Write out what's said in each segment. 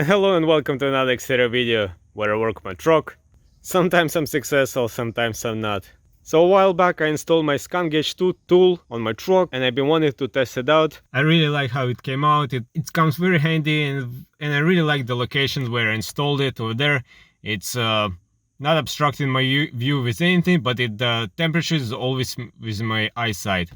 And hello and welcome to another Xterra video where I work my truck. Sometimes I'm successful, sometimes I'm not. So a while back I installed my ScanGauge 2 tool on my truck and I've been wanting to test it out. I really like how it came out. It comes very handy and I really like the locations where I installed it over there. It's not obstructing my view with anything, but the temperature is always with my eyesight.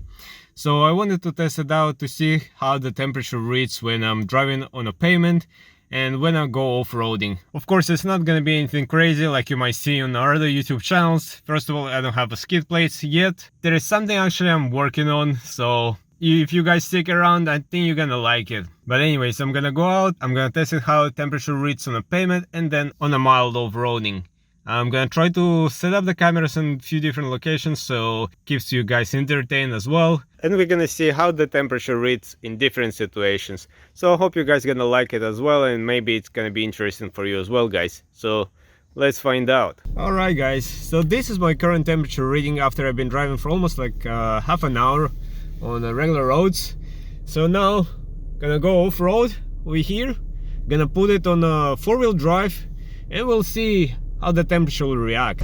So I wanted to test it out to see how the temperature reads when I'm driving on a pavement and when I go off-roading. Of course, it's not gonna be anything crazy like you might see on other YouTube channels. First of all, I don't have a skid plates yet. There is something actually I'm working on, so if you guys stick around, I think you're gonna like it. But anyways, I'm gonna go out, I'm gonna test it how the temperature reads on a pavement and then on a mild off-roading. I'm gonna try to set up the cameras in a few different locations so it keeps you guys entertained as well. And we're gonna see how the temperature reads in different situations. So I hope you guys gonna like it as well, and maybe it's gonna be interesting for you as well, guys. So let's find out. Alright guys, so this is my current temperature reading after I've been driving for almost like half an hour on the regular roads. So now gonna go off-road over here, gonna put it on a four-wheel drive and we'll see how the temperature will react.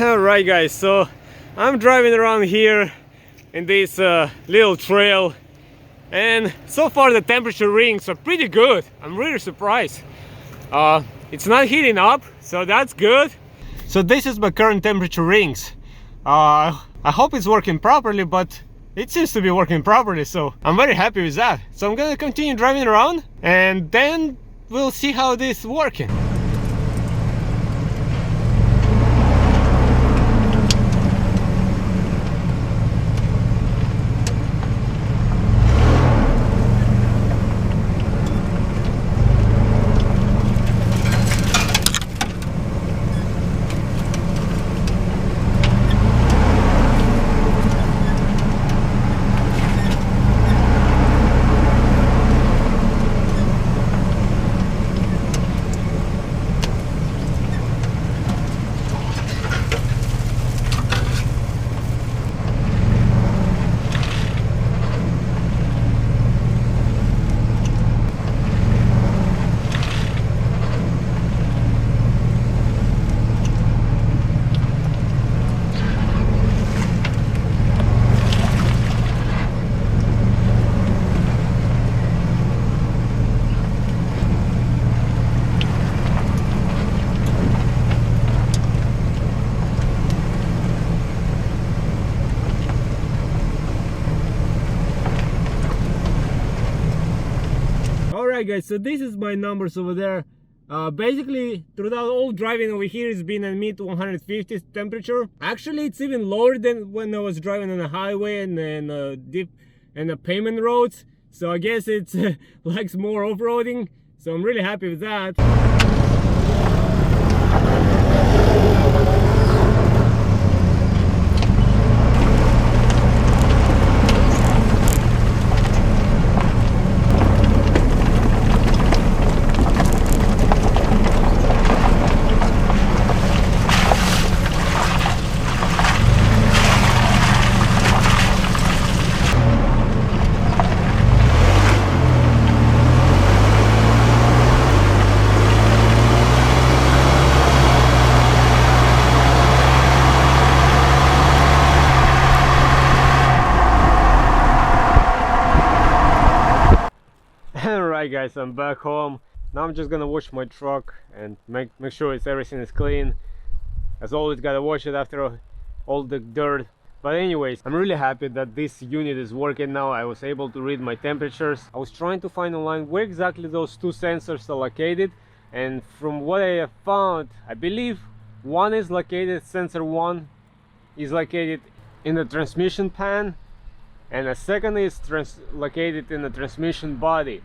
Alright guys, so I'm driving around here in this little trail, and so far the temperature readings are pretty good. I'm really surprised. It's not heating up, so that's good. So this is my current temperature readings. I hope it's working properly, but it seems to be working properly, so I'm very happy with that. So I'm gonna continue driving around and then we'll see how this is working. Alright guys, so this is my numbers over there. Basically, throughout all driving over here, it's been a mid 150 temperature. Actually, it's even lower than when I was driving on the highway and deep and the pavement roads. So I guess it's likes more off-roading. So I'm really happy with that. Alright guys, I'm back home. Now I'm just gonna wash my truck and make sure everything is clean. As always, gotta wash it after all the dirt. But anyways, I'm really happy that this unit is working now. I was able to read my temperatures. I was trying to find online where exactly those two sensors are located, and from what I have found, I believe one is located, sensor 1 is located in the transmission pan, and a second is located in the transmission body.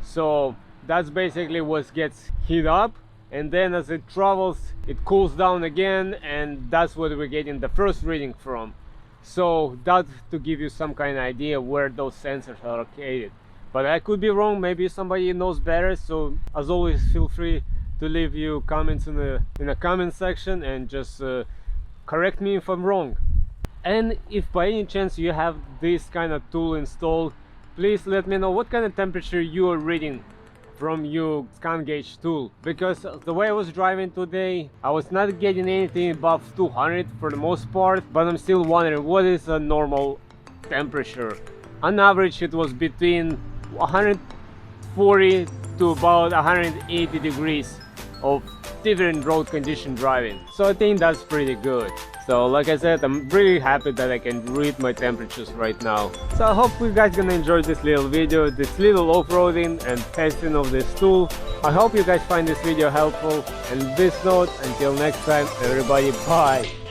So that's basically what gets heat up, and then as it travels it cools down again, and that's what we're getting the first reading from. So that's to give you some kind of idea where those sensors are located. But I could be wrong, maybe somebody knows better. So as always, feel free to leave your comments in the comment section and just correct me if I'm wrong. And if by any chance you have this kind of tool installed, please let me know what kind of temperature you are reading from your ScanGauge tool, because the way I was driving today, I was not getting anything above 200 for the most part, but I'm still wondering what is a normal temperature. On average it was between 140 to about 180 degrees of different road condition driving, so I think that's pretty good. So like I said, I'm really happy that I can read my temperatures right now. So I hope you guys gonna enjoy this little video, this little off-roading and testing of this tool. I hope you guys find this video helpful, and this note, until next time everybody, bye.